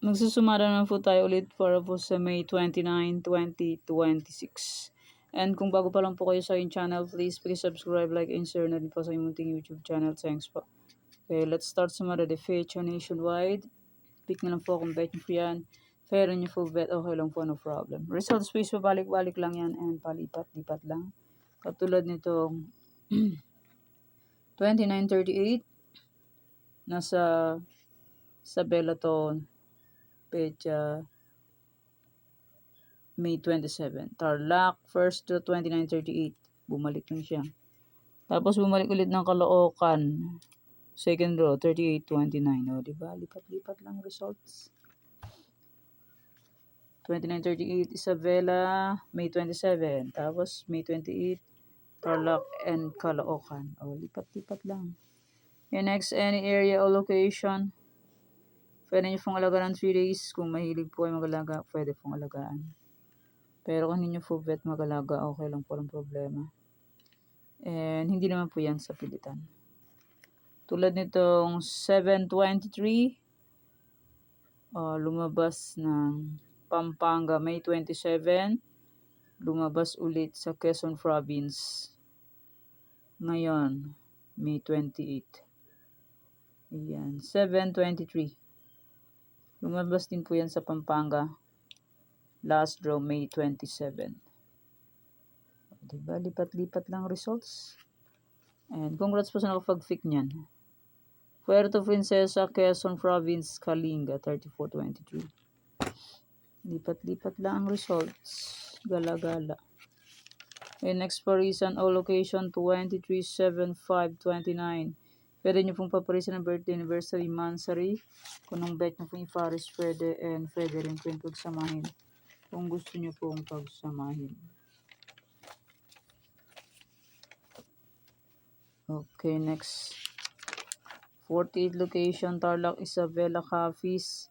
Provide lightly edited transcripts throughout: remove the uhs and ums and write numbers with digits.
Magsusumara naman po tayo ulit para po sa May 29, 2026. And kung bago pa lang po kayo sa aking channel, please subscribe, like, and share na rin po sa inyong munting YouTube channel. Thanks po. Okay, let's start sumara the feature nationwide. Pick na lang po kung bet nyo po yan. Pero nyo full bet, okay lang po, no problem. Results please, pabalik-balik lang yan and palipat-lipat lang. Katulad nitong 2938, nasa sa Bellaton, pecha May 27. Tarlac, first to 2938. Bumalik lang siya. Tapos bumalik ulit ng Caloocan. Second row, 3829. O, diba? Lipat-lipat lang results. 2938, Isabela, May 27. Tapos May 28, Tarlac and Caloocan. O, lipat-lipat lang. And next, any area or location. Pwede nyo pong alagaan ng 3 days. Kung mahilig po ay mag-alaga, pwede pong alagaan. Pero kung hindi nyo full bet mag-alaga, okay lang po, walang problema. And hindi naman po yan sa pilitan. Tulad nitong 723, lumabas ng Pampanga May 27, lumabas ulit sa Quezon Province ngayon May 28. Ayan, 723. Lumabas din po yan sa Pampanga. Last draw, May 27. Diba? Lipat-lipat lang results. And congrats po sa nakapag-pick niyan. Puerto Princesa, Quezon Province, Kalinga, 3423. Lipat-lipat lang ang results. Gala-gala. And expiration o location, 23/7/5/29. Pwede nyo pong paparisan ng birthday, anniversary, monthsary. Kung nung bet nyo pong iparis, pwede. And pwede rin po yung pagsamahin. Kung gusto nyo pong pagsamahin. Okay, next. 48 location, Tarlac, Isabela, Capiz.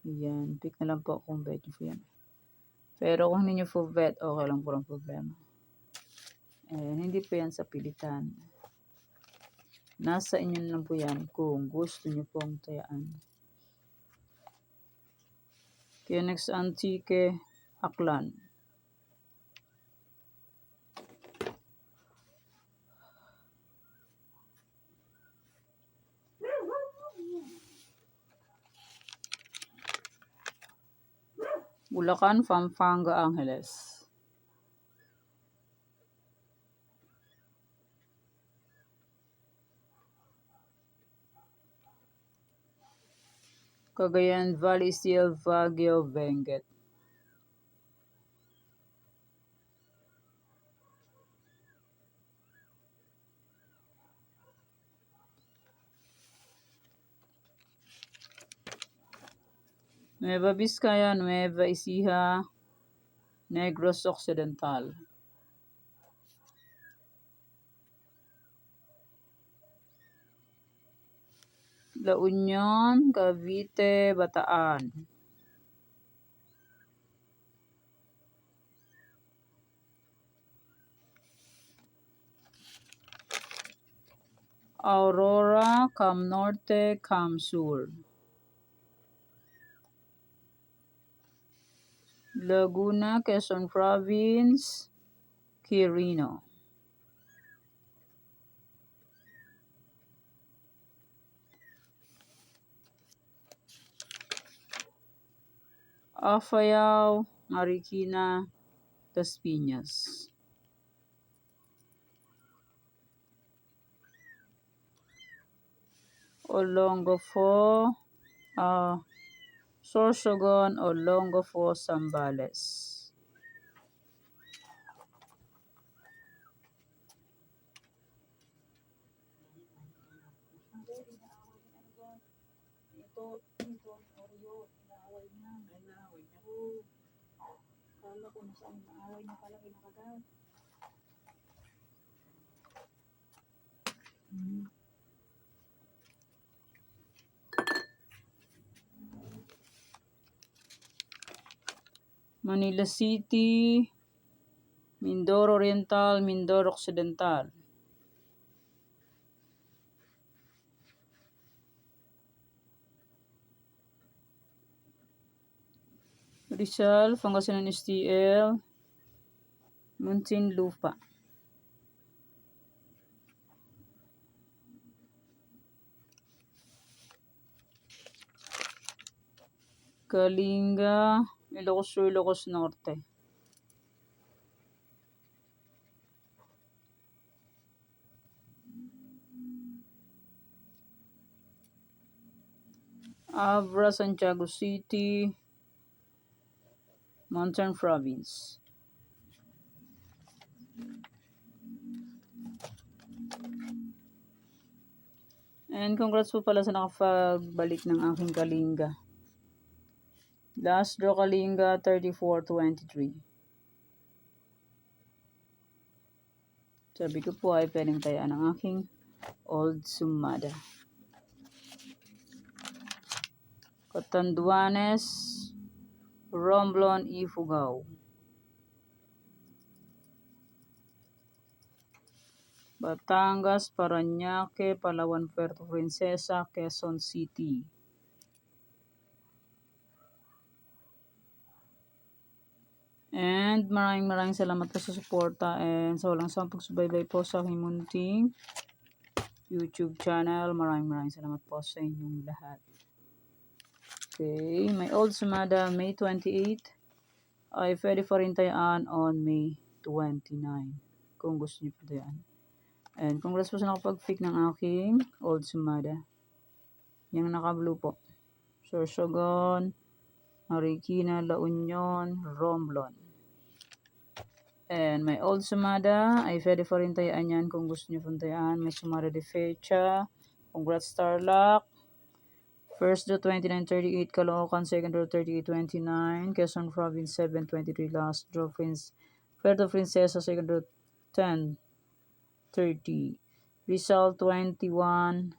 Yan, pick na lang po kung bet nyo po yan. Pero kung hindi nyo full bet, okay lang po ang problema. And hindi po yan sa pilitan. Nasa inyo lang po yan kung gusto nyo pong tayaan. Okay, next, Antique, Aklan. Bulacan, Pampanga, Angeles. Cagayan Valley, Steel, Baguio, Benguet. Nueva Vizcaya, Nueva Ecija, Negros Occidental. La Union, Cavite, Bataan. Aurora, Cam Norte, Cam Sur. Laguna, Quezon Province, Quirino. Afayao, Marikina, Las Piñas. Olongapo, Sorsogon, Olongapo, Zambales. Manila City, Mindoro Oriental, Mindoro Occidental. Rizal, Pangasinan STL, Muntinlupa. Kalinga, Ilocos Sur, Ilocos Norte. Abra, Santiago City, Mountain Province. And congrats po pala sa nakapagbalik ng aking Kalinga. Last draw Kalinga, 34-23. Sabi ko po ay pwedeng tayaan ang aking Old Sumada. Catanduanes, Romblon, Ifugao. Batangas, Parañaque, Palawan, Puerto Princesa, Quezon City. And maraming salamat po sa suporta and sa walang sawang pagsubaybay po sa aking munting YouTube channel. Maraming salamat po sa inyong lahat. Okay, my Old Sumada, May 28. Ay pwede pa rin tayaan on May 29. Kung gusto niyo po tayaan. And congrats po sa nakapag-pick ng aking Old Sumada. Yung naka-blue po. Sorsogon, Marikina, La Union, Romblon. And my Old Sumada, ay pwede pa rin tayaan yan kung gusto niyo pong tayaan. May Sumada de Fecha. Congrats Starlock. First draw 29-38 Caloocan, second draw 38-29 Quezon Province 7-23 last draw Puerto Princesa, second draw 10-30 Rizal 21-23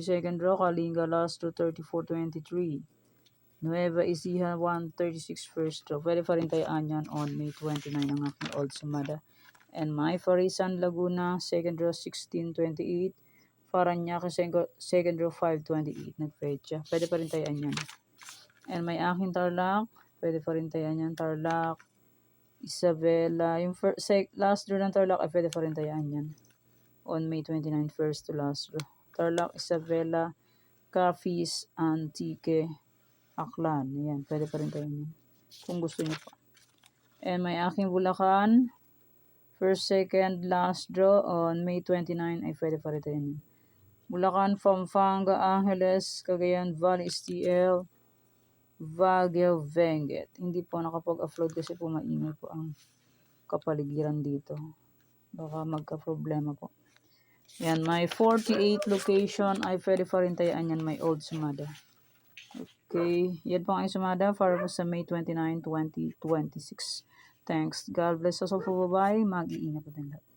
second draw Kalinga last draw 34-23 Nueva Ecija 136 first draw. Pwede pa rin tayaan yan on May 29 ang aking Old Sumada. And my Farisan Laguna second draw 16-28 Parañaque second draw 5-28 nagfecha. Pwede pa rin tayaan yan. And may aking Tarlac, pwede pa rin tayaan yan. Tarlac, Isabela, yung last draw ng Tarlac ay pwede pa rin tayaan yan. On May 29 first to last draw. Tarlac, Isabela, Capiz, Antique, Aklan. Ayan, pwede pa rin tayaan yan. Kung gusto niyo pa. And may aking Bulacan, first, second, last draw on May 29 ay pwede pa rin tayaan yan. Bulacan, Pampanga, Angeles, Cagayan Valley, STL, Baguio, Benguet. Hindi po nakapag-upload kasi po maingay po ang kapaligiran dito. Baka magka-problema po. Yan, may 48 location ay pwede pa rin tayaan yan, may Old Sumada. Okay, yan po ang Sumada para po sa May 29, 2026. Thanks. God bless us all po. Bye-bye. Mag-iingat po din lahat.